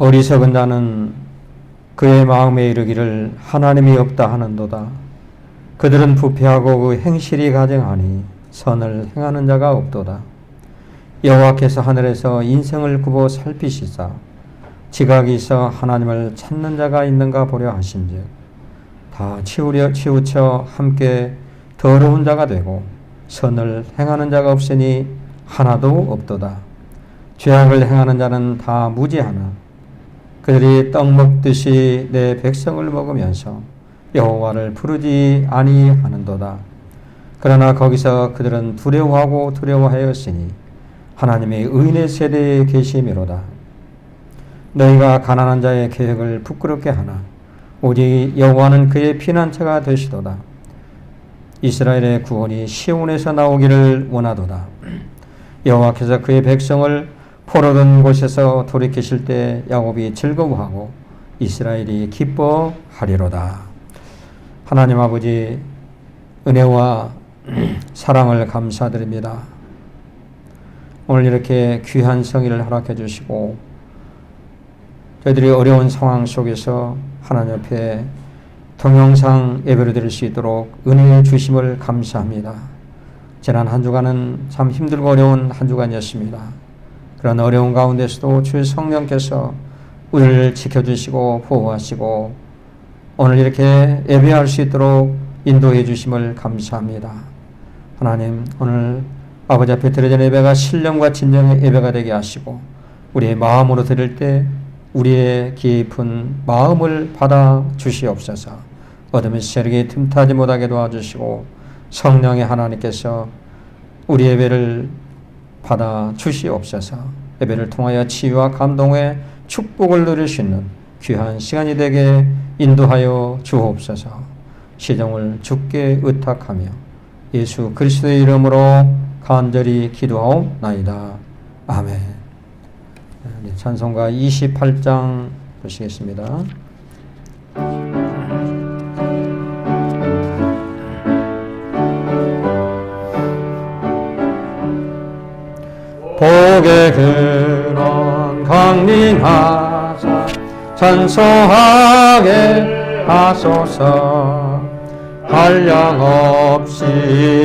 어리석은 자는 그의 마음에 이르기를 하나님이 없다 하는도다. 그들은 부패하고 그 행실이 가증하니 선을 행하는 자가 없도다. 여호와께서 하늘에서 인생을 굽어 살피시사 지각이 있어 하나님을 찾는 자가 있는가 보려 하신즉 다 치우쳐 함께 더러운 자가 되고 선을 행하는 자가 없으니 하나도 없도다. 죄악을 행하는 자는 다 무지하나 그들이 떡 먹듯이 내 백성을 먹으면서 여호와를 부르지 아니하는도다. 그러나 거기서 그들은 두려워하고 두려워하였으니 하나님의 의인의 세대에 계시미로다. 너희가 가난한 자의 계획을 부끄럽게 하나 오직 여호와는 그의 피난처가 되시도다. 이스라엘의 구원이 시온에서 나오기를 원하도다. 여호와께서 그의 백성을 포로된 곳에서 돌이키실 때 야곱이 즐거워하고 이스라엘이 기뻐하리로다. 하나님 아버지 은혜와 사랑을 감사드립니다. 오늘 이렇게 귀한 성의를 허락해 주시고 저희들이 어려운 상황 속에서 하나님 앞에 동영상 예배를 드릴 수 있도록 은혜 주심을 감사합니다. 지난 한 주간은 참 힘들고 어려운 한 주간이었습니다. 그런 어려운 가운데서도 주의 성령께서 우리를 지켜주시고 보호하시고 오늘 이렇게 예배할 수 있도록 인도해 주심을 감사합니다. 하나님 오늘 아버지 앞에 드려진 예배가 신령과 진정의 예배가 되게 하시고 우리의 마음으로 드릴 때 우리의 깊은 마음을 받아 주시옵소서. 어둠의 세력이 틈타지 못하게 도와주시고 성령의 하나님께서 우리 예배를 받아 주시옵소서. 예배를 통하여 치유와 감동의 축복을 누릴 수 있는 귀한 시간이 되게 인도하여 주옵소서. 시종을 주께 의탁하며 예수 그리스도의 이름으로 간절히 기도하옵나이다. 아멘. 찬송가 28장 보시겠습니다. 복의 근원 강림하사 찬송하게 하소서. 한량없이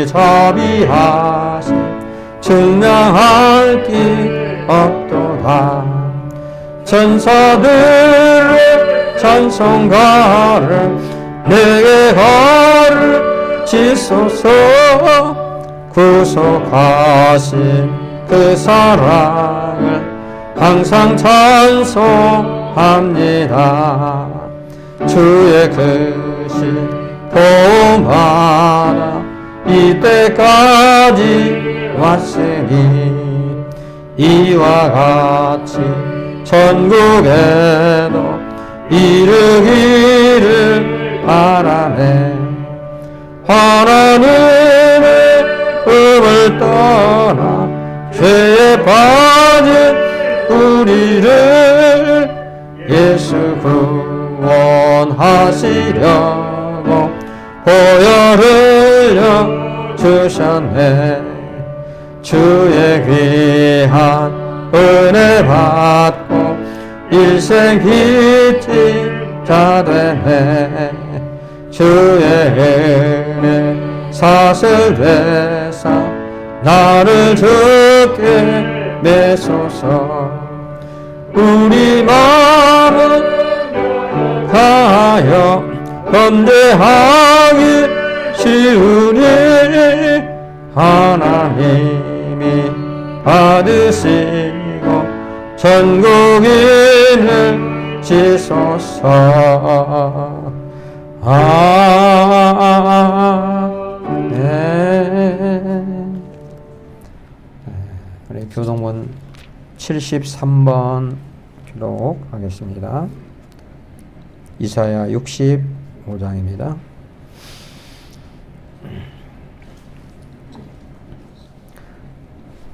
자비하심 증명할 길 없도다. 천사들의 찬송가를 내게 가르치소서. 구속하신 그 사랑을 항상 찬송합니다. 주의 크신 도움받아 이때까지 왔으니 이와 같이 천국에도 이르기를 바라네. 하나님의 품을 떠나 죄에 빠진 우리를 예수 구원하시려고 보혈 흘려 주셨네. 주의 귀한 은혜 받고 일생 빛이 자 되네. 주의 은혜 사슬 되사 나를 주께 매소서. 우리 마음은 가하여 범죄하기 쉬우니 하나님이 받으시고 전국인을 지소서. 아멘. 우리 교동문 73번 기록하겠습니다. 이사야 65장입니다.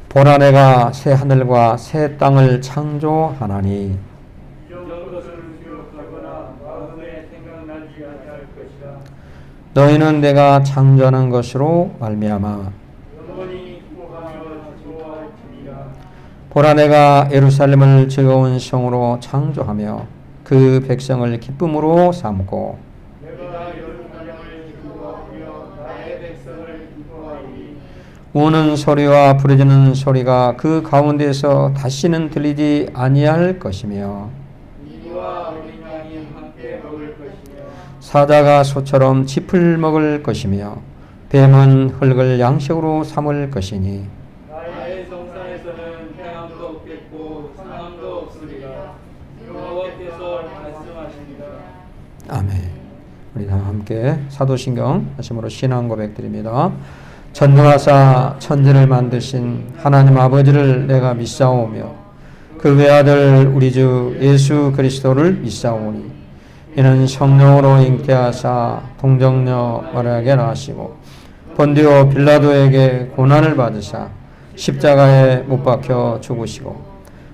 보라 내가 새 하늘과 새 땅을 창조하나니 너희는 내가 창조하는 것으로 말미암아 보라 내가 예루살렘을 즐거운 성으로 창조하며 그 백성을 기쁨으로 삼고 내가 예루살렘을 기뻐하며 나의 백성을 기뻐하리. 우는 소리와 부르짖는 소리가 그 가운데에서 다시는 들리지 아니할 것이며 이와 어린 양이 함께 먹을 것이며 사자가 소처럼 짚을 먹을 것이며 뱀은 흙을 양식으로 삼을 것이니 나의 성산에서는 평안도 없겠고 상함도 없으리라. 여호와께서 말씀하십니다. 아멘. 우리 다 함께 사도신경 하심으로 신앙 고백드립니다. 전능하사 천지를 만드신 하나님 아버지를 내가 믿사오며 그 외아들 우리 주 예수 그리스도를 믿사오니 이는 성령으로 잉태하사 동정녀 마리아에게 나시고 본디오 빌라도에게 고난을 받으사 십자가에 못 박혀 죽으시고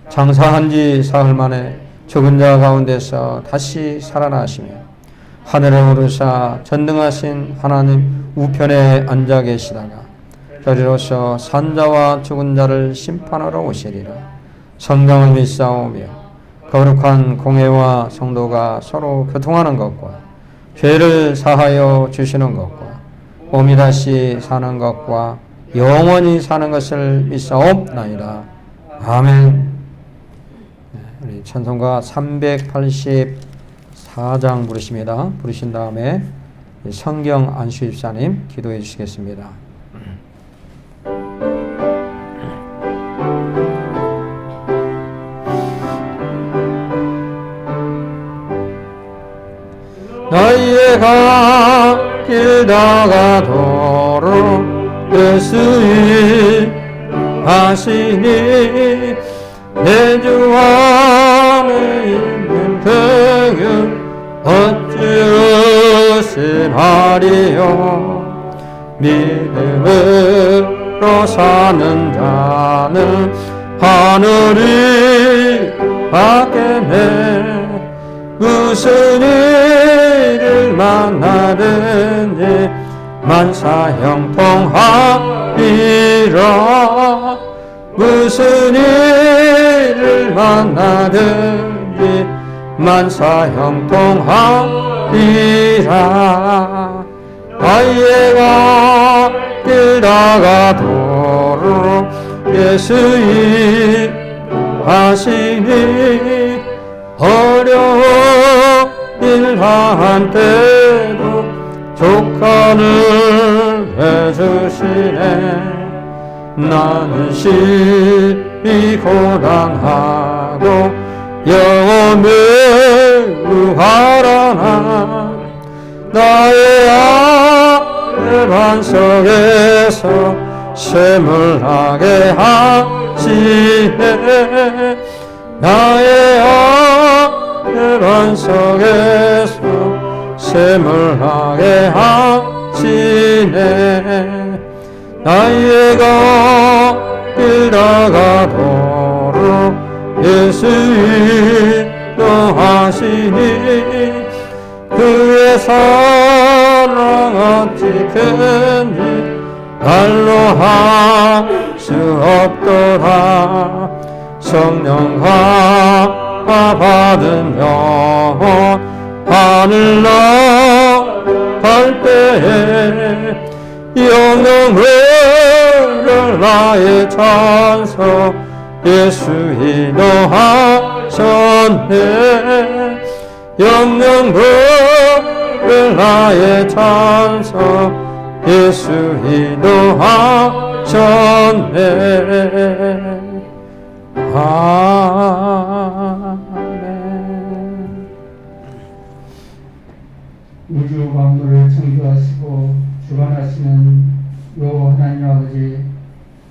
장사한 지 사흘 만에 죽은 자 가운데서 다시 살아나시며 하늘에 오르사 전능하신 하나님 우편에 앉아 계시다가 저리로서 산자와 죽은 자를 심판하러 오시리라. 성경을 믿사오며 거룩한 공회와 성도가 서로 교통하는 것과 죄를 사하여 주시는 것과 몸이 다시 사는 것과 영원히 사는 것을 믿사옵나이다. 아멘. 우리 찬송가 384장 부르십니다. 부르신 다음에 성경 안수 집사님 기도해 주시겠습니다. 너희의 갓길 다가도록 예수의 하시니 내 주 안에 있는 그gün 어찌으시나리요. 믿음으로 사는 자는 하늘이 받겠네. 무슨 일을 만나든지 만사형통하리라. 무슨 일을 만나든지 만사형통하리라. 아이가 길 다가도록 예수의 하시니 어려운 일 한 때도 족간을 해주시네. 나는 심히 고단하고 영혼을 구하라나. 나의 아들 반석에서 샘물나게 하시네. 나의 아들 반석에서 샘물나게 하시네. 나의 갓길 다가도록 예수 인도하시니 그의 사랑 어찌 큰지 말로 할 수 없도다. 성령과 받은 영혼 하늘 나갈 때에 영영을 나의 찬송 예수 인도하셨네. 영영을 나의 찬송 예수 인도하셨네. 아멘. 우주 만물을 창조하시고 주관하시는 요 하나님 아버지,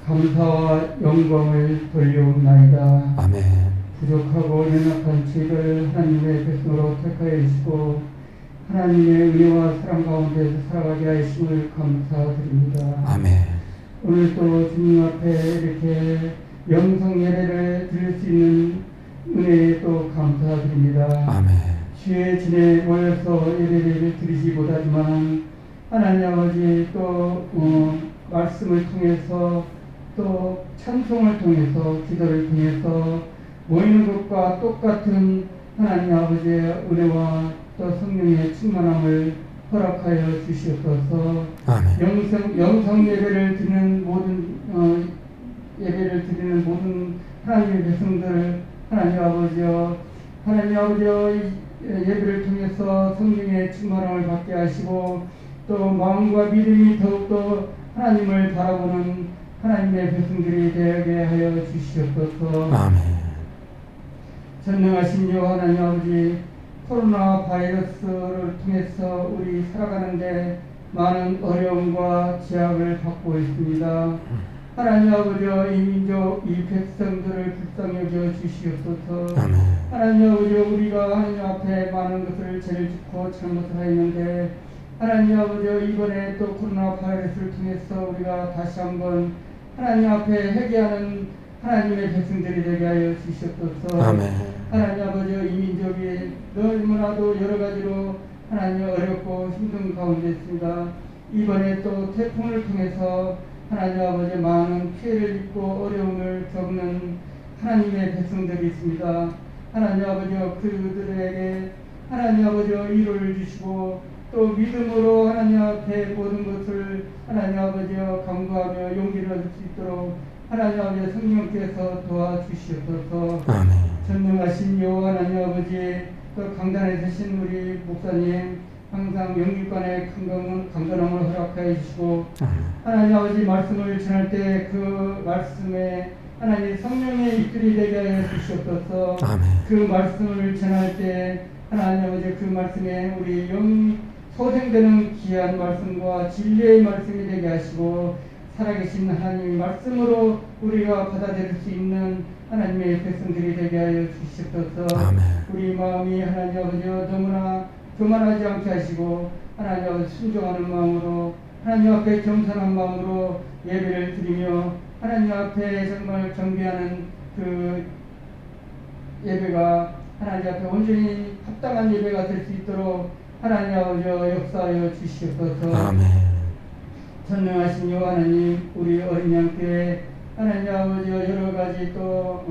감사와 영광을 돌려옵나이다. 아멘. 부족하고 연약한 저희를 하나님의 백성으로 택하여 주시고 하나님의 은혜와 사랑 가운데서 살아가게 하심을 감사드립니다. 아멘. 오늘도 주님 앞에 이렇게 영성 예배를 드릴 수 있는 은혜에 또 감사드립니다. 아멘. 주의 진에 모여서 예배를 드리지 못하지만 하나님 아버지 또 말씀을 통해서 또 찬송을 통해서 기도를 통해서 모이는 것과 똑같은 하나님 아버지의 은혜와 또 성령의 충만함을 허락하여 주시옵소서. 아멘. 영성 예배를 드리는 모든 예배를 드리는 모든 하나님의 백성들 하나님 아버지여 예배를 통해서 성령의 충만함을 받게 하시고 또 마음과 믿음이 더욱더 하나님을 바라보는 하나님의 백성들이 되게 하여 주시옵소서. 아멘. 전능하신 여호와 하나님 아버지, 코로나 바이러스를 통해서 우리 살아가는데 많은 어려움과 제약을 받고 있습니다. 하나님 아버지, 이 민족, 이 백성들을 불쌍히 여겨 주시옵소서. 아멘. 하나님 아버지, 우리가 하나님 앞에 많은 것을 죄를 짓고 잘못을 하였는데 하나님 아버지, 이번에 또 코로나 바이러스를 통해서 우리가 다시 한번 하나님 앞에 회개하는 하나님의 백성들이 되게 하여 주시옵소서. 아멘. 하나님 아버지, 이 민족이 너무나도 여러 가지로 하나님 어렵고 힘든 가운데 있습니다. 이번에 또 태풍을 통해서 하나님 아버지 많은 피해를 입고 어려움을 겪는 하나님의 백성들이 있습니다. 하나님 아버지, 그들에게 하나님 아버지 위로를 주시고 또 믿음으로 하나님 앞에 모든 것을 하나님 아버지 간구하며 용기를 얻을 수 있도록 하나님 아버지 성령께서 도와주시옵소서. 아멘. 전능하신 여호와 하나님 아버지, 또 강단에 서신 우리 목사님 항상 영육간의 강건함을 허락하여 주시고 하나님 아버지 말씀을 전할 때 그 말씀에 하나님 성령의 입술이 되게 하여 주시옵소서. 아멘. 그 말씀을 전할 때 하나님 아버지 그 말씀에 우리 영이 소생되는 귀한 말씀과 진리의 말씀이 되게 하시고 살아계신 하나님의 말씀으로 우리가 받아들일 수 있는 하나님의 백성들이 되게 하여 주시옵소서. 아멘. 우리 마음이 하나님 아버지 너무나 교만하지 않게 하시고 하나님 아버지 순종하는 마음으로 하나님 앞에 겸손한 마음으로 예배를 드리며 하나님 앞에 정말 경배하는 그 예배가 하나님 앞에 온전히 합당한 예배가 될 수 있도록 하나님 아버지 역사하여 주시옵소서. 아멘. 전능하신 여호와 하나님, 우리 어린 양교회 하나님 아버지 여러 가지 또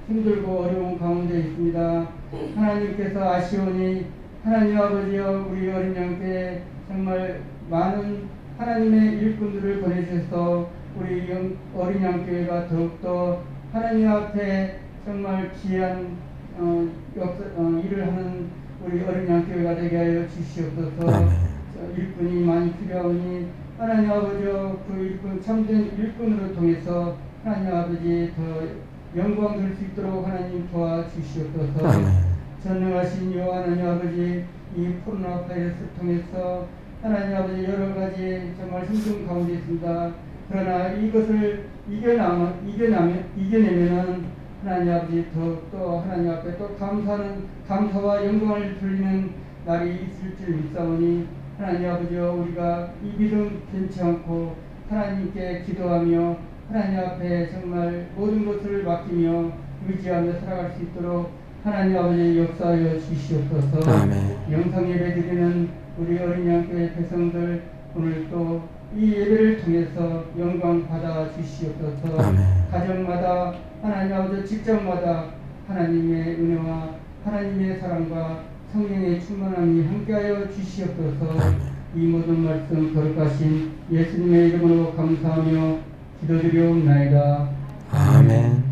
힘들고 어려운 가운데 있습니다. 하나님께서 아시오니 하나님 아버지여, 우리 어린 양교회 정말 많은 하나님의 일꾼들을 보내주셔서 우리 어린 양교회가 더욱더 하나님 앞에 정말 귀한 일을 하는 우리 어린 양교회가 되게 하여 주시옵소서. 아멘. 일꾼이 많이 필요하오니 하나님 아버지여, 그 일꾼 참된 일꾼으로 통해서 하나님 아버지 더 영광 될 수 있도록 하나님 도와주시옵소서. 아멘. 전능하신 여호와 하나님 아버지, 이 코로나 바이러스를 통해서 하나님 아버지 여러 가지 정말 힘든 가운데 있습니다. 그러나 이것을 이겨내면은 하나님 아버지 또 하나님 앞에 또 감사와 영광을 돌리는 날이 있을 줄 믿사오니 하나님 아버지여, 우리가 이 믿음 변치 않고 하나님께 기도하며 하나님 앞에 정말 모든 것을 맡기며 의지하며 살아갈 수 있도록 하나님 아버지 역사하여 주시옵소서. 아멘. 영상 예배 드리는 우리 어린 양교회 백성들 오늘 또 이 예배를 통해서 영광 받아 주시옵소서. 아멘. 가정마다 하나님 아버지 직장마다 하나님의 은혜와 하나님의 사랑과 성령의 충만함이 함께하여 주시옵소서. 아멘. 이 모든 말씀 거룩하신 예수님의 이름으로 감사하며 기도드리옵나이다. 아멘.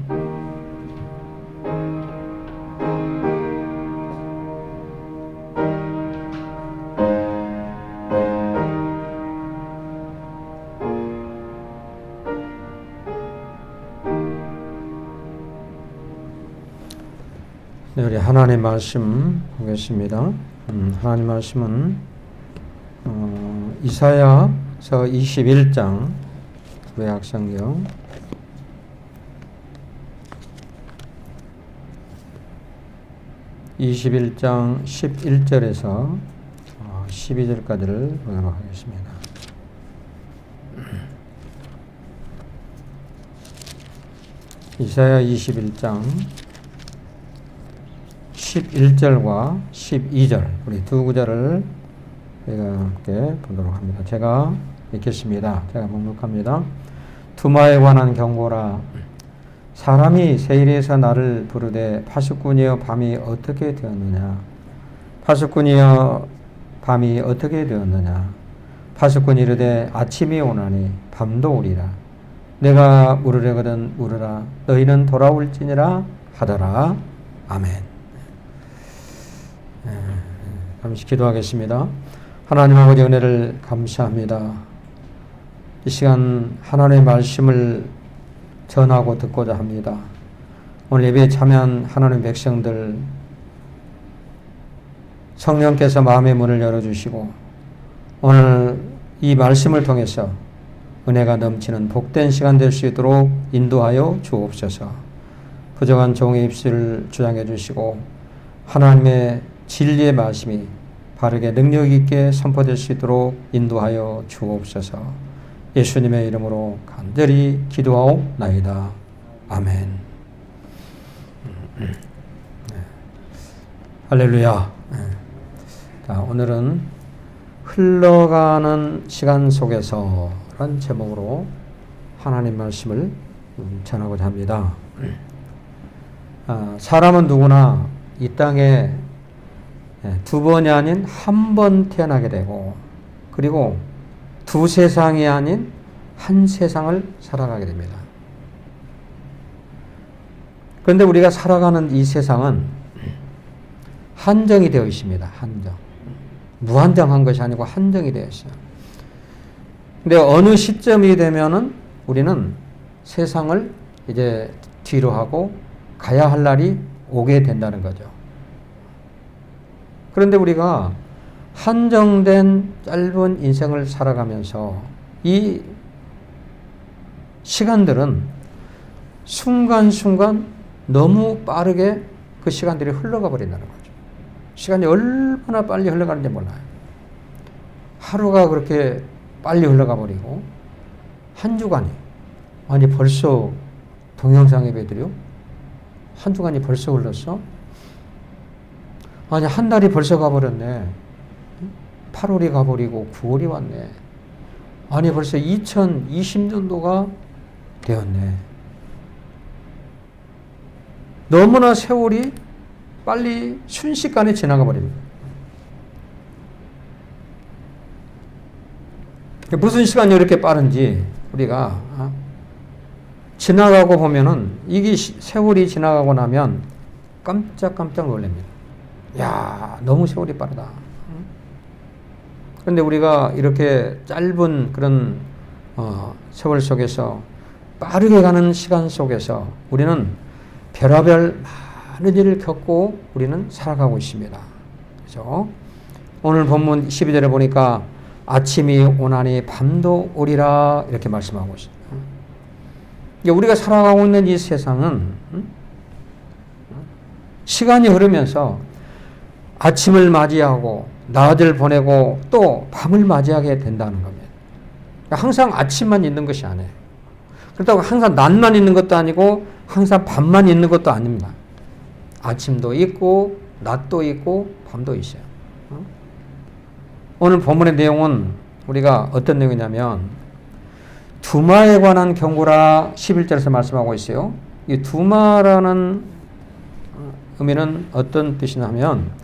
네, 우리 하나님 말씀 보겠습니다. 하나님 말씀은 이사야서 21장 구약성경 21장 11절에서 12절까지를 보도록 하겠습니다. 이사야 21장 11절과 12절 우리 두 구절을 저희가 함께 보도록 합니다. 제가 읽겠습니다. 제가 목록합니다. 두마에 관한 경고라. 사람이 세일에서 나를 부르되 파수꾼이여 밤이 어떻게 되었느냐. 파수꾼이여 밤이 어떻게 되었느냐. 파수꾼이 이르되 아침이 오나니 밤도 오리라. 내가 물으려거든 물으라. 너희는 돌아올지니라 하더라. 아멘. 잠시 기도하겠습니다. 하나님 아버지 은혜를 감사합니다. 이 시간 하나님의 말씀을 전하고 듣고자 합니다. 오늘 예배에 참여한 하나님의 백성들 성령께서 마음의 문을 열어주시고 오늘 이 말씀을 통해서 은혜가 넘치는 복된 시간 될 수 있도록 인도하여 주옵소서. 부족한 종의 입술을 주장해 주시고 하나님의 진리의 말씀이 바르게 능력 있게 선포될 수 있도록 인도하여 주옵소서. 예수님의 이름으로 간절히 기도하옵나이다. 아멘. 할렐루야. 자, 오늘은 흘러가는 시간 속에서 라는 제목으로 하나님 말씀을 전하고자 합니다. 사람은 누구나 이 땅에 두 번이 아닌 한 번 태어나게 되고 그리고 두 세상이 아닌 한 세상을 살아가게 됩니다. 그런데 우리가 살아가는 이 세상은 한정이 되어 있습니다. 한정. 무한정한 것이 아니고 한정이 되어 있어요. 근데 어느 시점이 되면은 우리는 세상을 이제 뒤로 하고 가야 할 날이 오게 된다는 거죠. 그런데 우리가 한정된 짧은 인생을 살아가면서 이 시간들은 순간순간 너무 빠르게 그 시간들이 흘러가 버린다는 거죠. 시간이 얼마나 빨리 흘러가는지 몰라요. 하루가 그렇게 빨리 흘러가 버리고 한 주간이 아니 벌써 동영상 예배들이요? 한 주간이 벌써 흘렀어? 아니 한 달이 벌써 가버렸네. 8월이 가버리고 9월이 왔네. 아니 벌써 2020년도가 되었네. 너무나 세월이 빨리 순식간에 지나가 버립니다. 무슨 시간이 이렇게 빠른지 우리가 지나가고 보면은 이게 세월이 지나가고 나면 깜짝깜짝 놀랍니다. 야, 너무 세월이 빠르다. 그런데 우리가 이렇게 짧은 그런 세월 속에서 빠르게 가는 시간 속에서 우리는 별의별 많은 일을 겪고 우리는 살아가고 있습니다. 그렇죠? 오늘 본문 12절에 보니까 아침이 오나니 밤도 오리라 이렇게 말씀하고 있습니다. 우리가 살아가고 있는 이 세상은 시간이 흐르면서 아침을 맞이하고 낮을 보내고 또 밤을 맞이하게 된다는 겁니다. 항상 아침만 있는 것이 아니에요. 그렇다고 항상 낮만 있는 것도 아니고 항상 밤만 있는 것도 아닙니다. 아침도 있고 낮도 있고 밤도 있어요. 오늘 본문의 내용은 우리가 어떤 내용이냐면 두마에 관한 경고라 11절에서 말씀하고 있어요. 이 두마라는 의미는 어떤 뜻이냐면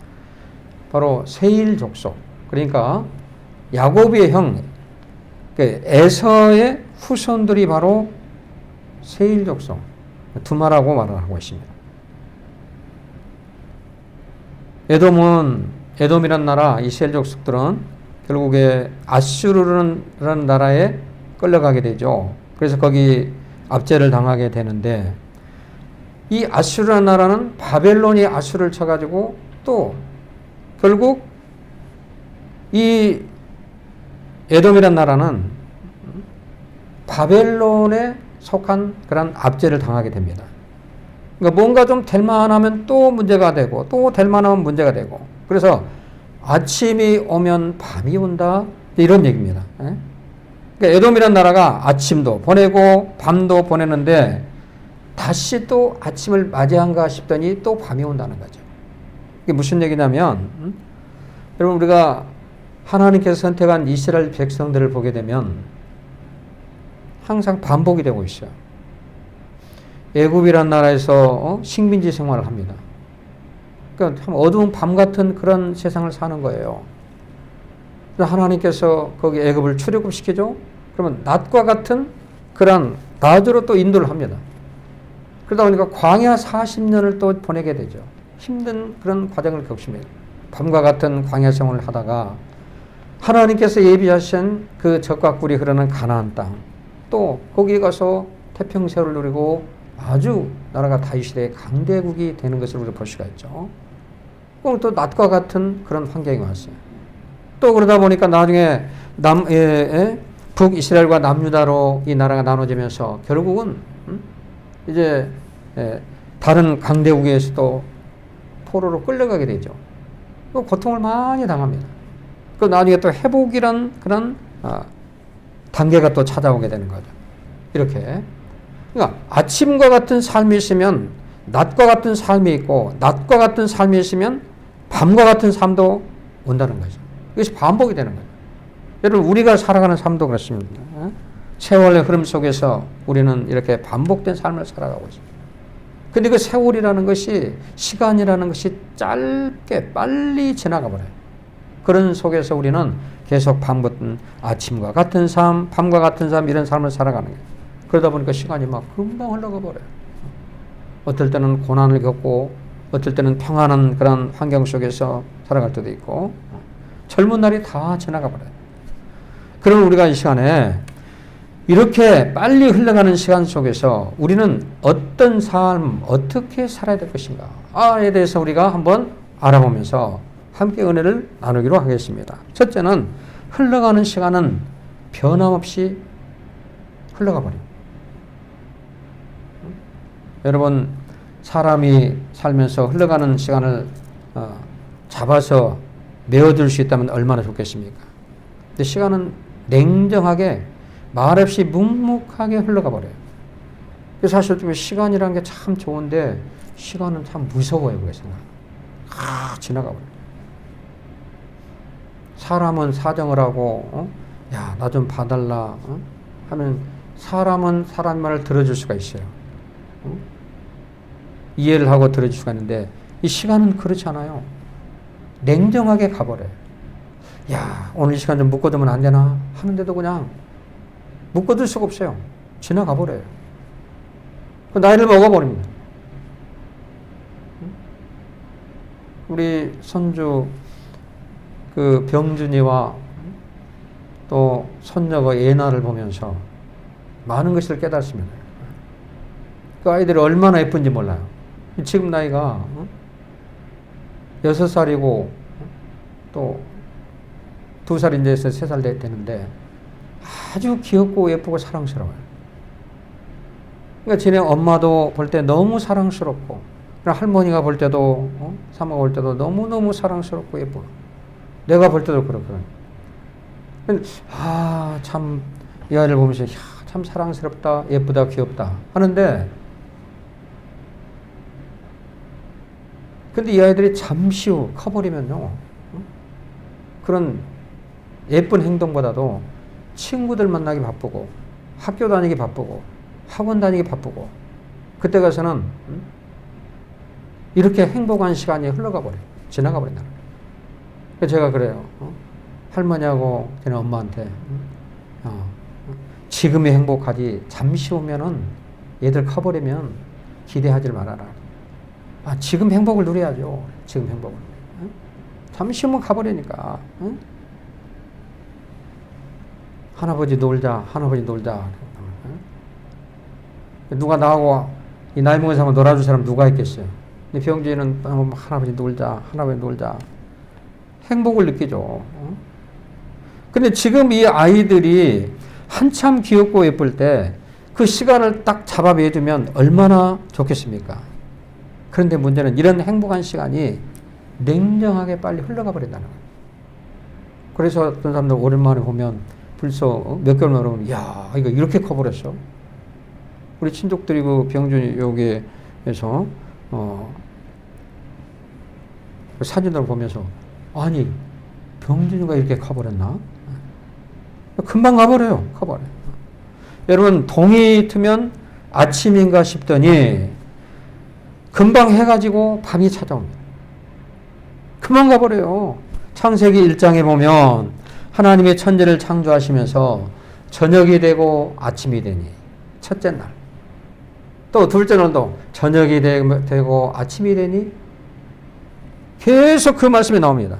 바로 세일 족속, 그러니까 야곱의 형 에서의 후손들이 바로 세일 족속 두마라고 말을 하고 있습니다. 에돔이라는 나라, 이스라엘 족속들은 결국에 아수르라는 나라에 끌려가게 되죠. 그래서 거기 압제를 당하게 되는데 이 아수르라는 나라는 바벨론이 아수르를 쳐가지고 또 결국 이 에돔이라는 나라는 바벨론에 속한 그런 압제를 당하게 됩니다. 그러니까 뭔가 좀 될 만하면 또 문제가 되고 또 될 만하면 문제가 되고 그래서 아침이 오면 밤이 온다 이런 얘기입니다. 그러니까 에돔이라는 나라가 아침도 보내고 밤도 보내는데 다시 또 아침을 맞이한가 싶더니 또 밤이 온다는 거죠. 이게 무슨 얘기냐면 여러분 우리가 하나님께서 선택한 이스라엘 백성들을 보게 되면 항상 반복이 되고 있어요. 애굽이란 나라에서 식민지 생활을 합니다. 그러니까 참 어두운 밤 같은 그런 세상을 사는 거예요. 그래서 하나님께서 거기 애굽을 출애굽시키죠. 그러면 낮과 같은 그런 낮으로 또 인도를 합니다. 그러다 보니까 광야 40년을 또 보내게 되죠. 힘든 그런 과정을 겪습니다. 밤과 같은 광야 생활을 하다가 하나님께서 예비하신 그 적과 꿀이 흐르는 가나안 땅, 또 거기에 가서 태평세를 누리고 아주 나라가 다윗시대의 강대국이 되는 것을 우리가 볼 수가 있죠. 그럼 또 낮과 같은 그런 환경이 왔어요. 또 그러다 보니까 나중에 북이스라엘과 남유다로 이 나라가 나눠지면서 결국은 이제 다른 강대국에서도 포로로 끌려가게 되죠. 고통을 많이 당합니다. 그 나중에 또 회복이란 그런 단계가 또 찾아오게 되는 거죠. 이렇게. 그러니까 아침과 같은 삶이 있으면 낮과 같은 삶이 있고, 낮과 같은 삶이 있으면 밤과 같은 삶도 온다는 거죠. 이것이 반복이 되는 거죠. 여러분, 우리가 살아가는 삶도 그렇습니다. 세월의 흐름 속에서 우리는 이렇게 반복된 삶을 살아가고 있습니다. 근데 그 세월이라는 것이, 시간이라는 것이 짧게 빨리 지나가 버려요. 그런 속에서 우리는 계속 아침과 같은 삶, 밤과 같은 삶, 이런 삶을 살아가는 거예요. 그러다 보니까 시간이 막 금방 흘러가 버려요. 어떨 때는 고난을 겪고, 어떨 때는 평안한 그런 환경 속에서 살아갈 때도 있고, 젊은 날이 다 지나가 버려요. 그럼 우리가 이 시간에 이렇게 빨리 흘러가는 시간 속에서 우리는 어떤 삶, 어떻게 살아야 될 것인가에 대해서 우리가 한번 알아보면서 함께 은혜를 나누기로 하겠습니다. 첫째는 흘러가는 시간은 변함없이 흘러가 버립니다. 여러분, 사람이 살면서 흘러가는 시간을 잡아서 메워둘 수 있다면 얼마나 좋겠습니까? 근데 시간은 냉정하게 말없이 묵묵하게 흘러가 버려요. 사실 좀 시간이라는 게 참 좋은데 시간은 참 무서워요. 그래서 지나가 버려요. 사람은 사정을 하고 야, 나 좀 봐달라 하면 사람은 사람 말을 들어줄 수가 있어요. 이해를 하고 들어줄 수가 있는데 이 시간은 그렇지 않아요. 냉정하게 가버려요. 야, 오늘 이 시간 좀 묶어두면 안 되나 하는데도 그냥 묶어둘 수가 없어요. 지나가 버려요. 그 나이를 먹어버립니다. 우리 손주 그 병준이와 또 손녀가 예나를 보면서 많은 것을 깨닫습니다. 그 아이들이 얼마나 예쁜지 몰라요. 지금 나이가 6살이고 또 2살 이제 3살 되는데 아주 귀엽고 예쁘고 사랑스러워요. 그러니까 지네 엄마도 볼 때 너무 사랑스럽고, 할머니가 볼 때도, 사모가 볼 때도 너무너무 사랑스럽고 예뻐. 내가 볼 때도 그렇거든. 참, 이 아이를 보면서, 참 사랑스럽다, 예쁘다, 귀엽다 하는데, 근데 이 아이들이 잠시 후 커버리면요, 그런 예쁜 행동보다도 친구들 만나기 바쁘고, 학교 다니기 바쁘고, 학원 다니기 바쁘고, 그때 가서는 이렇게 행복한 시간이 흘러가 버려요. 지나가 버린다는 거예요. 그래서 제가 그래요. 할머니하고 걔네 엄마한테 지금이 행복하지 잠시 후면은 얘들 커버리면 기대하지 말아라. 지금 행복을 누려야죠. 지금 행복을. 잠시 후면 가버리니까. 할아버지 놀자, 할아버지 놀자. 누가 나하고 이 나이 먹은 사람 놀아줄 사람 누가 있겠어요? 근데 병준이는 할아버지 놀자, 할아버지 놀자. 행복을 느끼죠. 근데 지금 이 아이들이 한참 귀엽고 예쁠 때 그 시간을 딱 잡아 매주면 얼마나 좋겠습니까? 그런데 문제는 이런 행복한 시간이 냉정하게 빨리 흘러가 버린다는 거예요. 그래서 어떤 사람들 오랜만에 보면 벌써 몇 개월 만에 보면 야, 이거 이렇게 커버렸어. 우리 친족들이 그 병준이 여기에서 그 사진을 보면서 아니 병준이가 이렇게 커버렸나? 금방 가버려요. 커버려. 여러분 동이 트면 아침인가 싶더니 금방 해가지고 밤이 찾아옵니다. 금방 가버려요. 창세기 1장에 보면 하나님의 천지를 창조하시면서 저녁이 되고 아침이 되니 첫째 날. 또 둘째 날도 저녁이 되고 아침이 되니 계속 그 말씀이 나옵니다.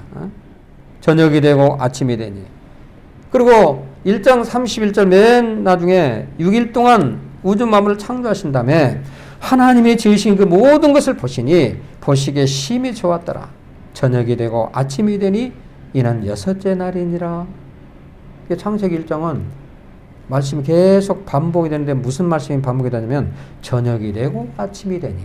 저녁이 되고 아침이 되니. 그리고 1장 31절 맨 나중에 6일 동안 우주 만물을 창조하신 다음에 하나님이 지으신 그 모든 것을 보시니 보시기에 심히 좋았더라. 저녁이 되고 아침이 되니 이는 여섯째 날이니라. 창세기 1장은 말씀이 계속 반복이 되는데 무슨 말씀이 반복이 되냐면 저녁이 되고 아침이 되니.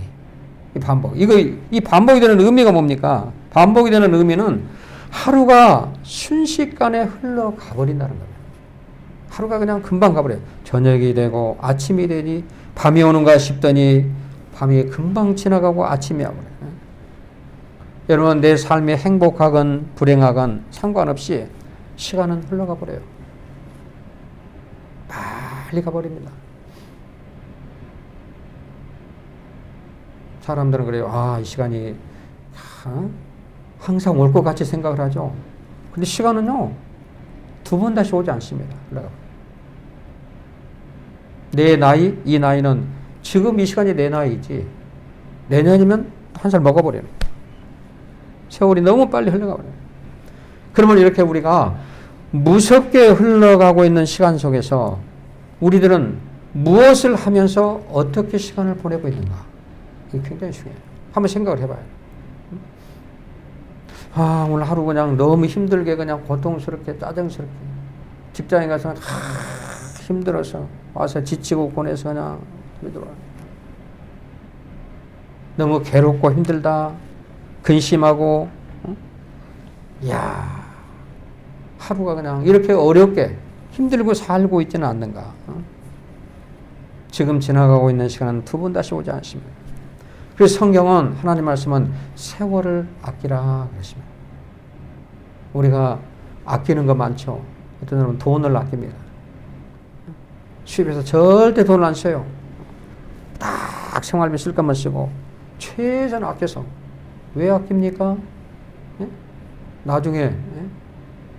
이 반복. 이 반복이 되는 의미가 뭡니까? 반복이 되는 의미는 하루가 순식간에 흘러가 버린다는 겁니다. 하루가 그냥 금방 가버려요. 저녁이 되고 아침이 되니 밤이 오는가 싶더니 밤이 금방 지나가고 아침이 와버려요. 여러분 내 삶이 행복하건 불행하건 상관없이 시간은 흘러가 버려요. 빨리 가버립니다. 사람들은 그래요. 이 시간이 항상 올 것 같이 생각을 하죠. 근데 시간은요. 두 번 다시 오지 않습니다. 내 나이, 이 나이는 지금 이 시간이 내 나이지. 내년이면 한 살 먹어버려요. 세월이 너무 빨리 흘러가버려요. 그러면 이렇게 우리가 무섭게 흘러가고 있는 시간 속에서 우리들은 무엇을 하면서 어떻게 시간을 보내고 있는가? 이게 굉장히 중요해요. 한번 생각을 해봐요. 오늘 하루 그냥 너무 힘들게 그냥 고통스럽게 짜증스럽게 직장에 가서 힘들어서 와서 지치고 고뇌서 그냥 들어와요. 너무 괴롭고 힘들다. 근심하고 하루가 그냥 이렇게 어렵게 힘들고 살고 있지는 않는가. 지금 지나가고 있는 시간은 두 번 다시 오지 않습니다. 그래서 성경은 하나님 말씀은 세월을 아끼라 그랬습니다. 우리가 아끼는 거 많죠. 어떤 사람은 돈을 아낍니다. 수입해서 절대 돈을 안 써요. 딱 생활비 쓸 것만 쓰고 최대한 아껴서. 왜 아낍니까? 나중에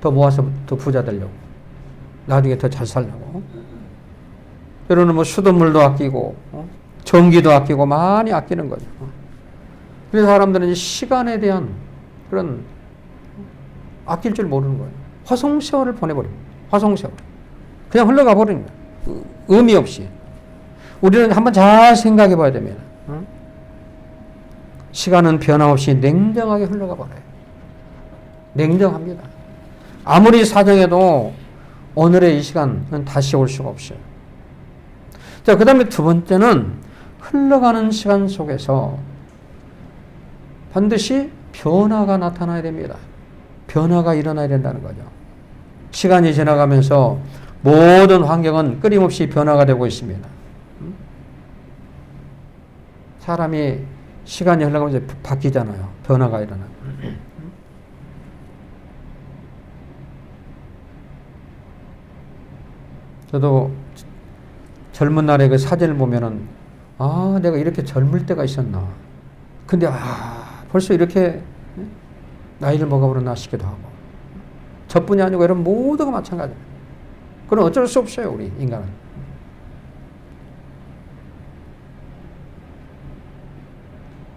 더 모아서 더 부자 되려고. 나중에 더 잘 살려고. 때로는 뭐 수돗물도 아끼고 전기도 아끼고 많이 아끼는 거죠. 그래서 사람들은 시간에 대한 그런 아낄 줄 모르는 거예요. 화성세월을 보내버립니다. 화성세월. 그냥 흘러가 버리는 거예요. 의미 없이. 우리는 한번 잘 생각해 봐야 됩니다. 시간은 변함없이 냉정하게 흘러가 버려요. 냉정합니다. 아무리 사정해도 오늘의 이 시간은 다시 올 수가 없어요. 자, 그 다음에 두 번째는 흘러가는 시간 속에서 반드시 변화가 나타나야 됩니다. 변화가 일어나야 된다는 거죠. 시간이 지나가면서 모든 환경은 끊임없이 변화가 되고 있습니다. 사람이 시간이 흘러가면서 바뀌잖아요. 변화가 일어나요. 저도 젊은 날에 그 사진을 보면은 내가 이렇게 젊을 때가 있었나. 근데 벌써 이렇게 나이를 먹어버렸나 싶기도 하고. 저뿐이 아니고 여러분 모두가 마찬가지예요. 그건 어쩔 수 없어요, 우리 인간은.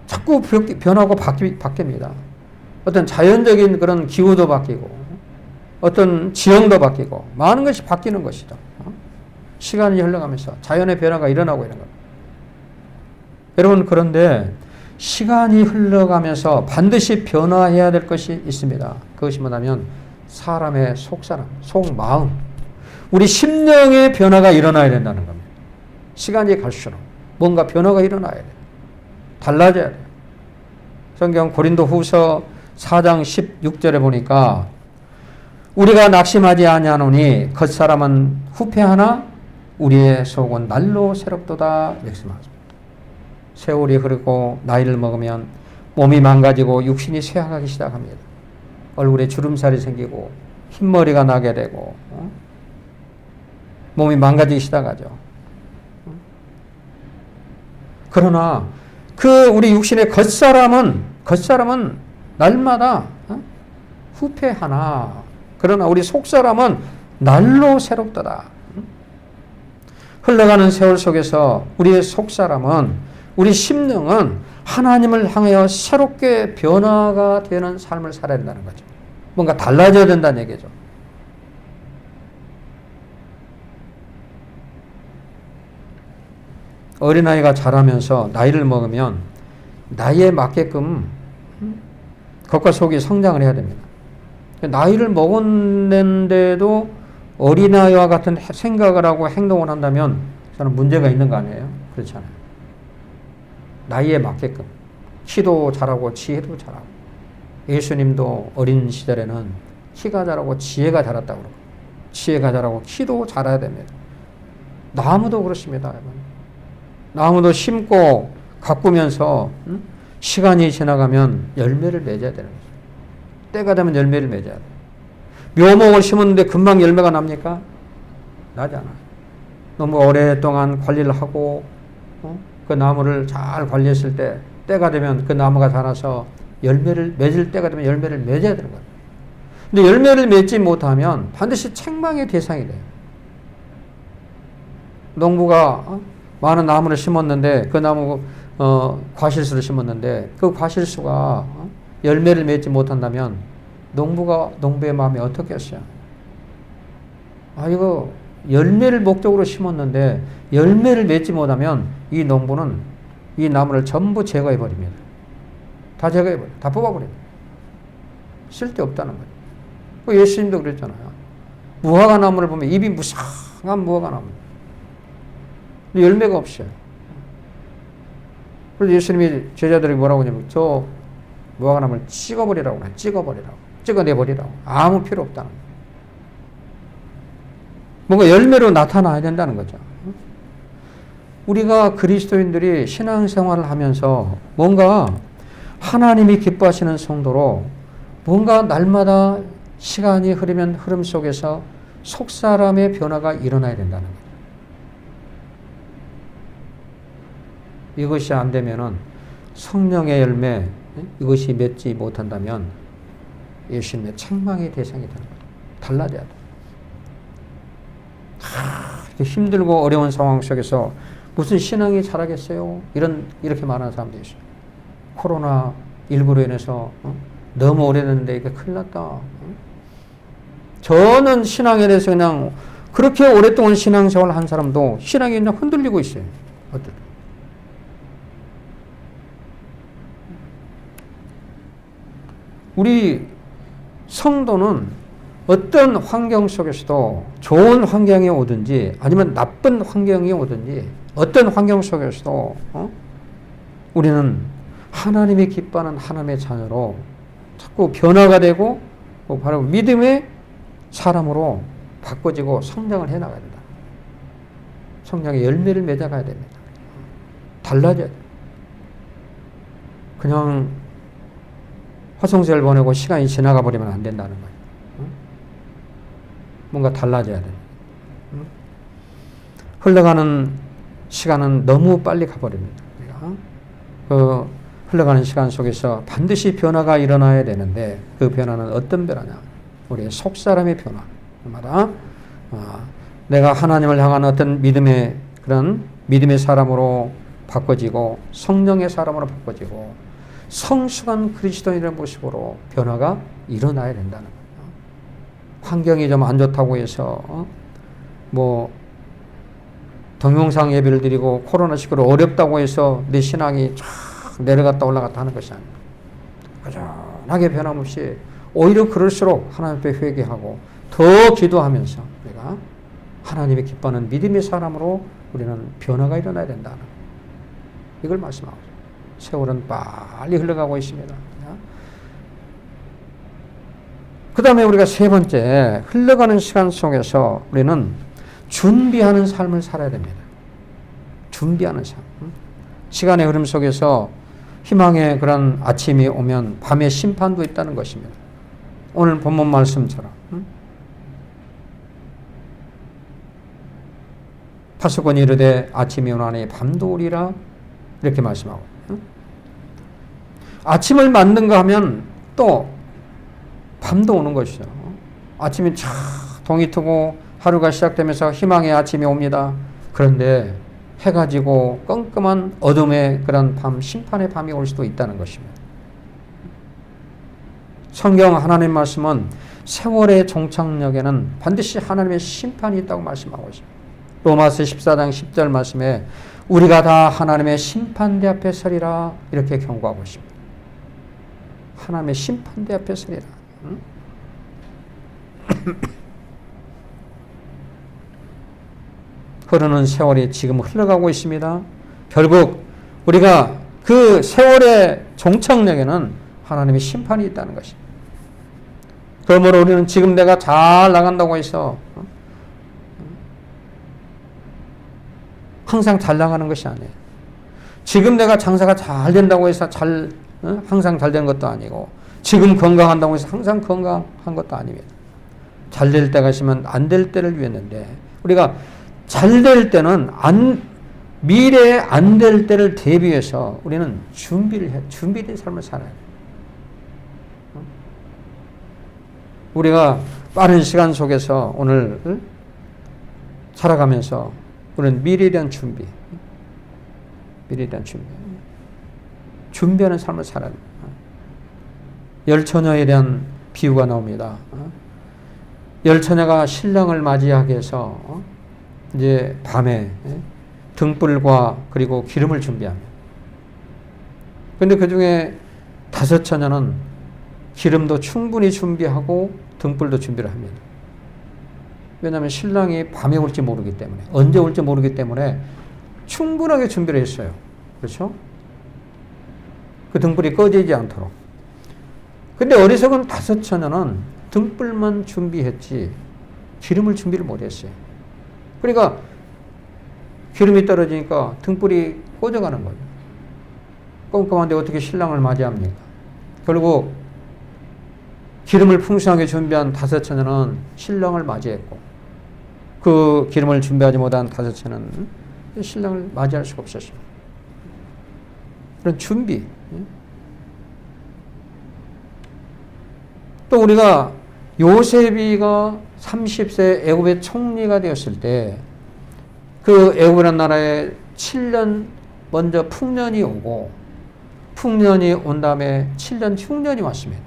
자꾸 변하고 바뀝니다. 어떤 자연적인 그런 기후도 바뀌고, 어떤 지형도 바뀌고, 많은 것이 바뀌는 것이죠. 시간이 흘러가면서 자연의 변화가 일어나고 이런 겁니다. 여러분, 그런데 시간이 흘러가면서 반드시 변화해야 될 것이 있습니다. 그것이 뭐냐면 사람의 속사람, 속마음, 우리 심령의 변화가 일어나야 된다는 겁니다. 시간이 갈수록 뭔가 변화가 일어나야 돼요. 달라져야 돼요. 성경 고린도후서 4장 16절에 보니까 우리가 낙심하지 아니하노니 겉사람은 후패하나 우리의 속은 날로 새롭도다 말씀하십니다. 세월이 흐르고 나이를 먹으면 몸이 망가지고 육신이 쇠약하기 시작합니다. 얼굴에 주름살이 생기고 흰머리가 나게 되고 몸이 망가지기 시작하죠. 그러나 그 우리 육신의 겉사람은 날마다 후패하나 그러나 우리 속사람은 날로 새롭도다. 흘러가는 세월 속에서 우리의 속사람은 우리 심령은 하나님을 향하여 새롭게 변화가 되는 삶을 살아야 된다는 거죠. 뭔가 달라져야 된다는 얘기죠. 어린아이가 자라면서 나이를 먹으면 나이에 맞게끔 겉과 속이 성장을 해야 됩니다. 나이를 먹었는데도 어린아이와 같은 생각을 하고 행동을 한다면 저는 문제가 있는 거 아니에요? 그렇잖아요. 나이에 맞게끔 키도 자라고 지혜도 자라고 예수님도 어린 시절에는 키가 자라고 지혜가 자랐다고 그러고 지혜가 자라고 키도 자라야 됩니다. 나무도 그렇습니다. 여러분. 나무도 심고 가꾸면서 시간이 지나가면 열매를 맺어야 되는 거죠. 때가 되면 열매를 맺어야 돼요. 묘목을 심었는데 금방 열매가 납니까? 나지 않아요. 너무 오랫동안 관리를 하고 그 나무를 잘 관리했을 때 때가 되면 그 나무가 자라서 열매를 맺을 때가 되면 열매를 맺어야 되는 거예요. 근데 열매를 맺지 못하면 반드시 책망의 대상이 돼요. 농부가 많은 나무를 심었는데 그 나무 과실수를 심었는데 그 과실수가 열매를 맺지 못한다면 농부의 마음이 어떻겠어요? 이거 열매를 목적으로 심었는데 열매를 맺지 못하면 이 농부는 이 나무를 전부 제거해 버립니다. 다 제거해 버려요. 다 뽑아버립니다. 쓸데없다는 거예요. 예수님도 그랬잖아요. 무화과 나무를 보면 입이 무성한 무화과 나무. 근데 열매가 없어요. 그래서 예수님이 제자들이 뭐라고 하냐면 저 무화과 나무를 찍어버리라고 그래요. 찍어내버리라고. 아무 필요 없다는 거예요. 뭔가 열매로 나타나야 된다는 거죠. 우리가 그리스도인들이 신앙생활을 하면서 뭔가 하나님이 기뻐하시는 성도로 뭔가 날마다 시간이 흐르면 흐름 속에서 속사람의 변화가 일어나야 된다는 거예요. 이것이 안 되면은 성령의 열매 이것이 맺지 못한다면 예수님의 책망의 대상이 되는 거예요. 달라져야 돼요. 이렇게 힘들고 어려운 상황 속에서 무슨 신앙이 자라겠어요? 이렇게 말하는 사람도 있어요. 코로나19로 인해서 너무 오래됐는데 이게 큰일 났다. 저는 신앙에 대해서 그냥 그렇게 오랫동안 신앙생활을 한 사람도 신앙이 그냥 흔들리고 있어요. 어떨 우리 성도는 어떤 환경 속에서도 좋은 환경이 오든지 아니면 나쁜 환경이 오든지 어떤 환경 속에서도 우리는 하나님이 기뻐하는 하나님의 자녀로 자꾸 변화가 되고 바로 믿음의 사람으로 바꿔지고 성장을 해나가야 된다. 성장의 열매를 맺어가야 됩니다. 달라져야 돼요. 그냥 화성세를 보내고 시간이 지나가 버리면 안 된다는 거예요. 뭔가 달라져야 돼요. 흘러가는 시간은 너무 빨리 가버립니다. 그 흘러가는 시간 속에서 반드시 변화가 일어나야 되는데 그 변화는 어떤 변화냐? 우리의 속사람의 변화마다 내가 하나님을 향한 어떤 그런 믿음의 사람으로 바꿔지고 성령의 사람으로 바꿔지고 성숙한 그리스도인의 모습으로 변화가 일어나야 된다는 거예요. 환경이 좀 안 좋다고 해서 동영상 예배를 드리고 코로나19로 어렵다고 해서 내 신앙이 쫙 내려갔다 올라갔다 하는 것이 아닙니다. 꾸준하게 변함없이 오히려 그럴수록 하나님 앞에 회개하고 더 기도하면서 내가 하나님의 기뻐하는 믿음의 사람으로 우리는 변화가 일어나야 된다는 이걸 말씀하고 있습니다. 세월은 빨리 흘러가고 있습니다. 그 다음에 우리가 세 번째, 흘러가는 시간 속에서 우리는 준비하는 삶을 살아야 됩니다. 준비하는 삶. 시간의 흐름 속에서 희망의 그런 아침이 오면 밤의 심판도 있다는 것입니다. 오늘 본문 말씀처럼. 파수꾼이 이르되 아침이 오나니 밤도 오리라 이렇게 말씀하고, 아침을 만든가 하면 또 밤도 오는 것이죠. 아침이 쫙 동이 트고 하루가 시작되면서 희망의 아침이 옵니다. 그런데 해가 지고 껌껌한 어둠의 그런 밤, 심판의 밤이 올 수도 있다는 것입니다. 성경 하나님 말씀은 세월의 종착역에는 반드시 하나님의 심판이 있다고 말씀하고 있습니다. 로마서 14장 10절 말씀에 우리가 다 하나님의 심판대 앞에 서리라 이렇게 경고하고 있습니다. 하나님의 심판대 앞에 서리라. 흐르는 세월이 지금 흘러가고 있습니다. 결국 우리가 그 세월의 종착역에는 하나님의 심판이 있다는 것입니다. 그러므로 우리는 지금 내가 잘 나간다고 해서 항상 잘 나가는 것이 아니에요. 지금 내가 장사가 잘 된다고 해서 항상 잘 되는 것도 아니고, 지금 건강한다고 해서 항상 건강한 것도 아닙니다. 잘 될 때가 있으면 안 될 때를 위했는데, 우리가 잘 될 때는 미래에 안 될 때를 대비해서 우리는 준비된 삶을 살아야 돼요. 우리가 빠른 시간 속에서 오늘 살아가면서 우리는 미래에 대한 준비하는 삶을 살아야 됩니다. 열처녀에 대한 비유가 나옵니다. 열처녀가 신랑을 맞이하기 위해서 이제 밤에 등불과 그리고 기름을 준비합니다. 그런데 그 중에 5처녀는 기름도 충분히 준비하고 등불도 준비를 합니다. 왜냐하면 신랑이 밤에 올지 모르기 때문에, 언제 올지 모르기 때문에 충분하게 준비를 했어요. 그렇죠? 그 등불이 꺼지지 않도록. 근데 어리석은 5처녀는 등불만 준비했지 기름을 준비를 못했어요. 그러니까 기름이 떨어지니까 등불이 꺼져가는 거예요. 깜깜한데 어떻게 신랑을 맞이합니까? 결국 기름을 풍성하게 준비한 5처녀는 신랑을 맞이했고, 그 기름을 준비하지 못한 5처녀는 신랑을 맞이할 수가 없었습니다. 그런 준비. 또 우리가 요셉이가 30세 애굽의 총리가 되었을 때, 그 애굽이라는 나라에 7년 먼저 풍년이 오고, 풍년이 온 다음에 7년 흉년이 왔습니다.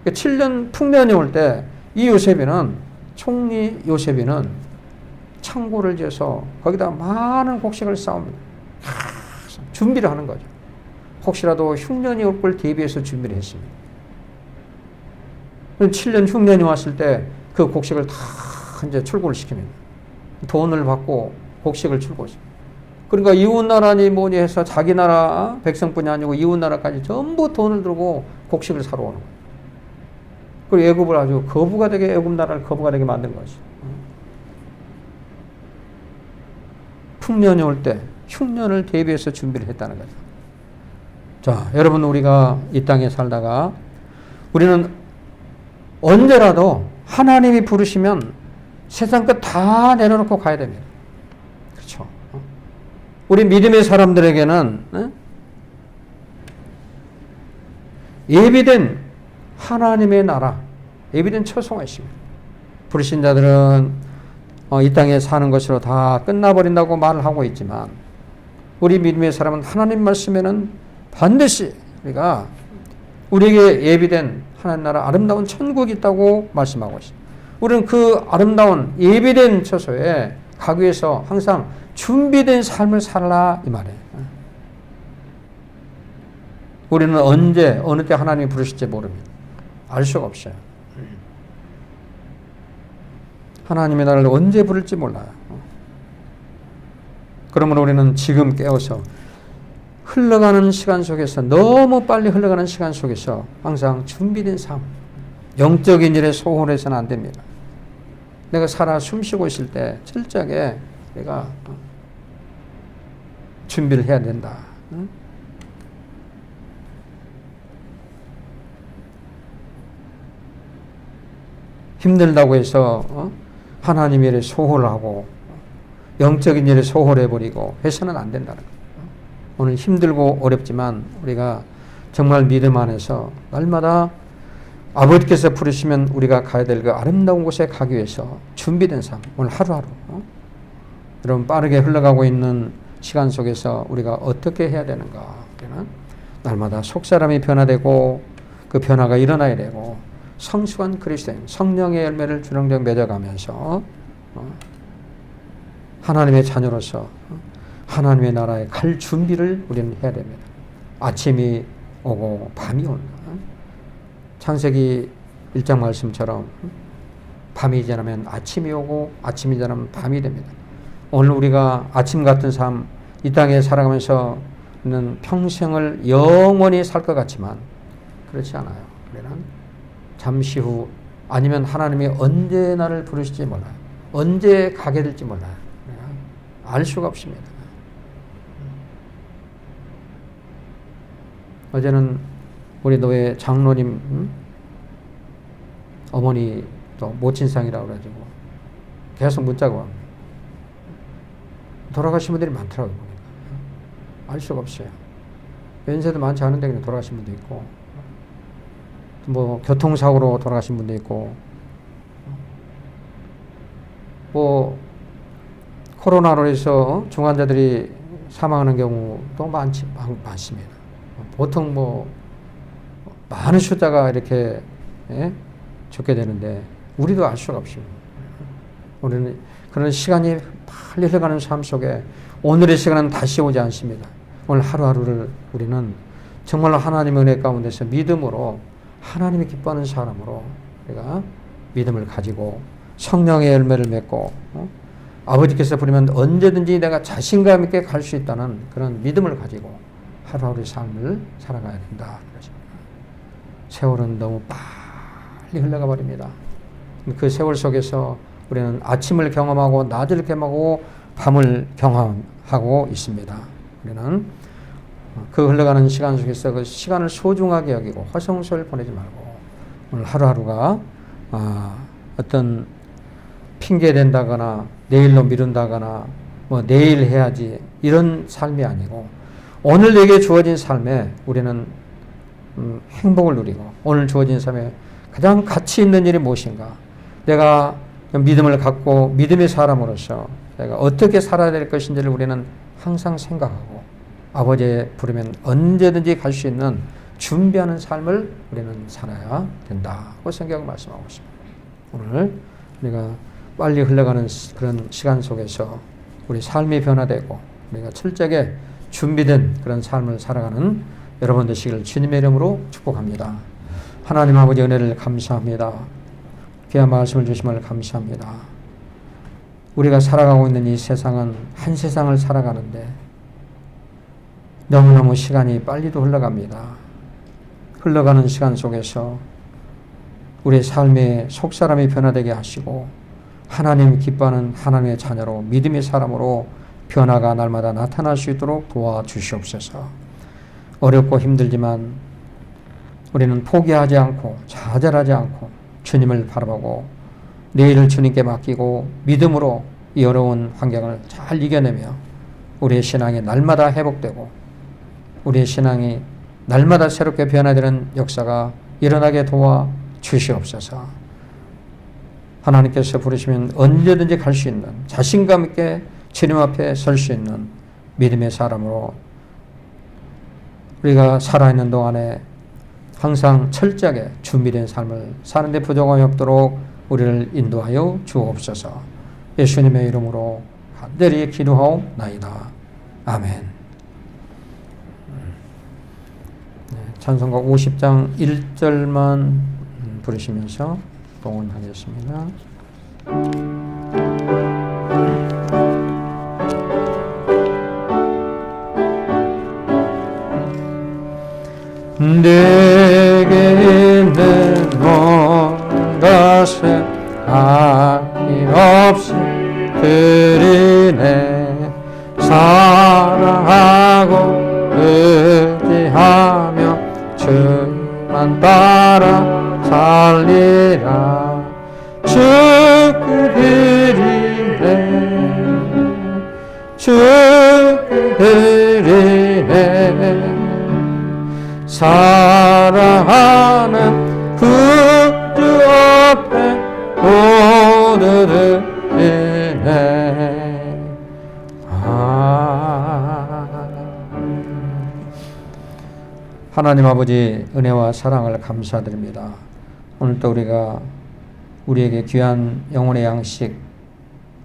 7년 풍년이 올 때 이 요셉이는, 총리 요셉이는 창고를 지어서 거기다 많은 곡식을 쌓습니다. 준비를 하는 거죠. 혹시라도 흉년이 올 걸 대비해서 준비를 했습니다. 7년 흉년이 왔을 때 그 곡식을 다 이제 출고를 시킵니다. 돈을 받고 곡식을 출고했습니다. 그러니까 이웃나라니 뭐니 해서 자기 나라 백성뿐이 아니고 이웃나라까지 전부 돈을 들고 곡식을 사러 오는 거예요. 그리고 애굽을 아주 거부가 되게, 애굽 나라를 거부가 되게 만든 것이. 풍년이 올 때 흉년을 대비해서 준비를 했다는 거죠. 자, 여러분, 우리가 이 땅에 살다가 우리는 언제라도 하나님이 부르시면 세상 것 다 내려놓고 가야 됩니다. 그렇죠? 우리 믿음의 사람들에게는 예비된 하나님의 나라, 예비된 처소가 있습니다. 불신자들은 이 땅에 사는 것으로 다 끝나버린다고 말을 하고 있지만, 우리 믿음의 사람은 하나님 말씀에는 반드시 우리에게 예비된 하나님 나라, 아름다운 천국이 있다고 말씀하고 있습니다. 우리는 그 아름다운 예비된 처소에 가기 위해서 항상 준비된 삶을 살라 이 말이에요. 우리는 언제 어느 때 하나님이 부르실지 모릅니다. 알 수가 없어요. 하나님의 나라를 언제 부를지 몰라요. 그러므로 우리는 지금 깨어서 흘러가는 시간 속에서, 너무 빨리 흘러가는 시간 속에서 항상 준비된 삶, 영적인 일에 소홀해서는 안 됩니다. 내가 살아 숨쉬고 있을 때 철저하게 내가 준비를 해야 된다. 힘들다고 해서 하나님의 일에 소홀하고 영적인 일에 소홀해버리고 해서는 안 된다는 거예요. 오늘 힘들고 어렵지만 우리가 정말 믿음 안에서 날마다 아버지께서 부르시면 우리가 가야 될 그 아름다운 곳에 가기 위해서 준비된 삶, 오늘 하루하루 여러분 빠르게 흘러가고 있는 시간 속에서 우리가 어떻게 해야 되는가. 우리는 날마다 속사람이 변화되고 그 변화가 일어나야 되고 성숙한 그리스도인, 성령의 열매를 주렁주렁 맺어가면서 하나님의 자녀로서 하나님의 나라에 갈 준비를 우리는 해야 됩니다. 아침이 오고 밤이 온다. 창세기 1장 말씀처럼 밤이 지나면 아침이 오고 아침이 지나면 밤이 됩니다. 오늘 우리가 아침 같은 삶, 이 땅에 살아가면서는 평생을 영원히 살 것 같지만 그렇지 않아요. 우리는 잠시 후 아니면 하나님이 언제 나를 부르실지 몰라요. 언제 가게 될지 몰라요. 알 수가 없습니다. 어제는 우리 노예 장로님 어머니 또 모친상이라고 그래가지고 계속 문자가 옵니다. 돌아가신 분들이 많더라고요. 보니까. 알 수가 없어요. 연세도 많지 않은데 그냥 돌아가신 분도 있고 뭐 교통사고로 돌아가신 분도 있고 뭐 코로나로 해서 중환자들이 사망하는 경우도 많습니다. 보통 뭐 많은 숫자가 이렇게 죽게 되는데 우리도 알 수가 없습니다. 우리는 그런 시간이 빨리 흘러가는 삶 속에 오늘의 시간은 다시 오지 않습니다. 오늘 하루하루를 우리는 정말로 하나님의 은혜 가운데서 믿음으로 하나님이 기뻐하는 사람으로 우리가 믿음을 가지고 성령의 열매를 맺고 아버지께서 부르면 언제든지 내가 자신감 있게 갈 수 있다는 그런 믿음을 가지고 하루하루의 삶을 살아가야 된다. 세월은 너무 빨리 흘러가 버립니다. 그 세월 속에서 우리는 아침을 경험하고 낮을 경험하고 밤을 경험하고 있습니다. 우리는 그 흘러가는 시간 속에서 그 시간을 소중하게 여기고 허송세월 보내지 말고 오늘 하루하루가 어떤 핑계 댄다거나 내일로 미룬다거나 뭐 내일 해야지 이런 삶이 아니고 오늘 내게 주어진 삶에 우리는 행복을 누리고 오늘 주어진 삶에 가장 가치 있는 일이 무엇인가, 내가 믿음을 갖고 믿음의 사람으로서 내가 어떻게 살아야 될 것인지를 우리는 항상 생각하고 아버지의 부르면 언제든지 갈 수 있는 준비하는 삶을 우리는 살아야 된다고 성경을 말씀하고 있습니다. 오늘 우리가 빨리 흘러가는 그런 시간 속에서 우리 삶이 변화되고 우리가 철저하게 준비된 그런 삶을 살아가는 여러분 되시기를 주님의 이름으로 축복합니다. 하나님 아버지 은혜를 감사합니다. 귀한 말씀을 주심을 감사합니다. 우리가 살아가고 있는 이 세상은 한 세상을 살아가는데 너무너무 시간이 빨리도 흘러갑니다. 흘러가는 시간 속에서 우리의 삶의 속사람이 변화되게 하시고 하나님 기뻐하는 하나님의 자녀로 믿음의 사람으로 변화가 날마다 나타날 수 있도록 도와주시옵소서. 어렵고 힘들지만 우리는 포기하지 않고 좌절하지 않고 주님을 바라보고 내일을 주님께 맡기고 믿음으로 이 어려운 환경을 잘 이겨내며 우리의 신앙이 날마다 회복되고 우리의 신앙이 날마다 새롭게 변화되는 역사가 일어나게 도와주시옵소서. 하나님께서 부르시면 언제든지 갈 수 있는 자신감 있게 주님 앞에 설 수 있는 믿음의 사람으로 우리가 살아있는 동안에 항상 철저하게 준비된 삶을 사는 데 부족함이 없도록 우리를 인도하여 주옵소서. 예수님의 이름으로 간절히 기도하옵나이다. 아멘. 찬송가 50장 1절만 부르시면서 봉헌하겠습니다. 내게 있는 모든 것을 아낌없이 드리네. 사랑하고 의지하며 주만 따라 살리라. 주께 드리네. 주께 드리네. 사랑하는 구주 앞에 모두 드리네. 하나님 아버지 은혜와 사랑을 감사드립니다. 오늘 또 우리가 우리에게 귀한 영혼의 양식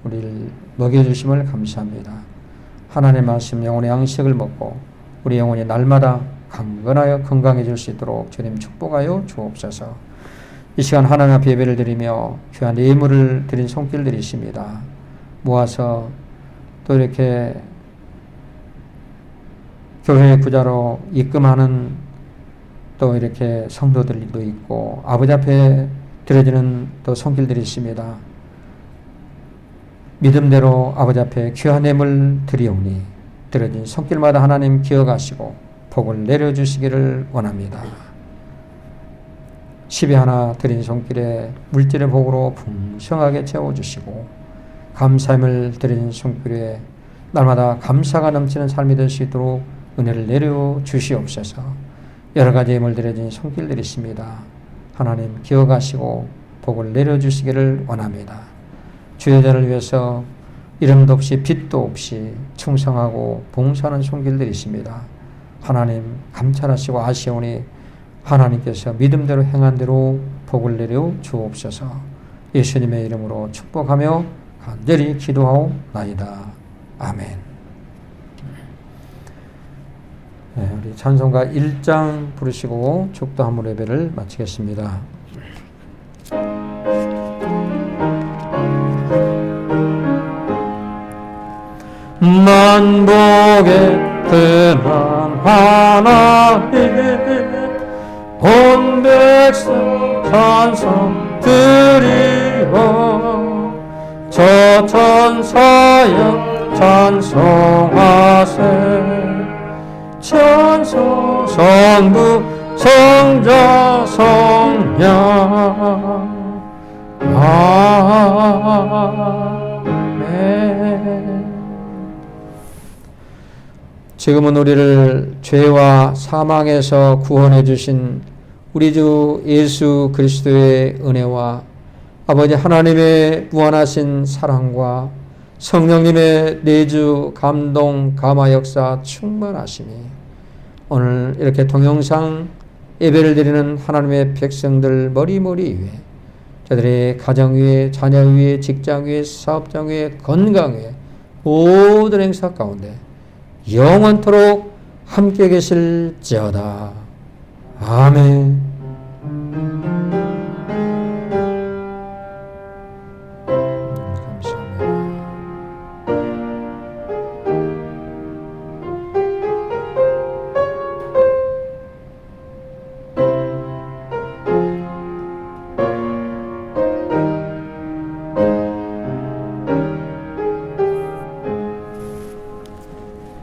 우리를 먹여주심을 감사합니다. 하나님의 말씀 영혼의 양식을 먹고 우리 영혼이 날마다 강건하여 건강해질 수 있도록 주님 축복하여 주옵소서. 이 시간 하나님 앞에 예배를 드리며 귀한 예물을 드린 손길들이 있습니다. 모아서 또 이렇게 교회 부자로 입금하는 또 이렇게 성도들도 있고 아버지 앞에 드려지는 또 손길들이 있습니다. 믿음대로 아버지 앞에 귀한 예물 드리오니 드려진 손길마다 하나님 기억하시고 복을 내려주시기를 원합니다. 10에 하나 드린 손길에 물질의 복으로 풍성하게 채워주시고 감사함을 드린 손길에 날마다 감사가 넘치는 삶이 될 수 있도록 은혜를 내려주시옵소서. 여러 가지 예물 드려진 손길들이 있습니다. 하나님 기억하시고 복을 내려주시기를 원합니다. 주의 자를 위해서 이름도 없이 빛도 없이 충성하고 봉사하는 손길들이 있습니다. 하나님 감찰하시고 아시오니 하나님께서 믿음대로 행한 대로 복을 내려 주옵소서. 예수님의 이름으로 축복하며 간절히 기도하옵나이다. 아멘. 네, 우리 찬송가 1장 부르시고 축도함으로 예배를 마치겠습니다. 만복의 근한 하나님 온 백성 찬송 드리고 저 천사여 찬송하세. 찬송 성부 성자 성령 아멘. 지금은 우리를 죄와 사망에서 구원해 주신 우리 주 예수 그리스도의 은혜와 아버지 하나님의 무한하신 사랑과 성령님의 내주 감동 감화 역사 충만하심이 오늘 이렇게 동영상 예배를 드리는 하나님의 백성들 머리머리 위에 저들의 가정 위에 자녀 위에 직장 위에 사업장 위에 건강 위에 모든 행사 가운데 영원토록 함께 계실지어다. 아멘.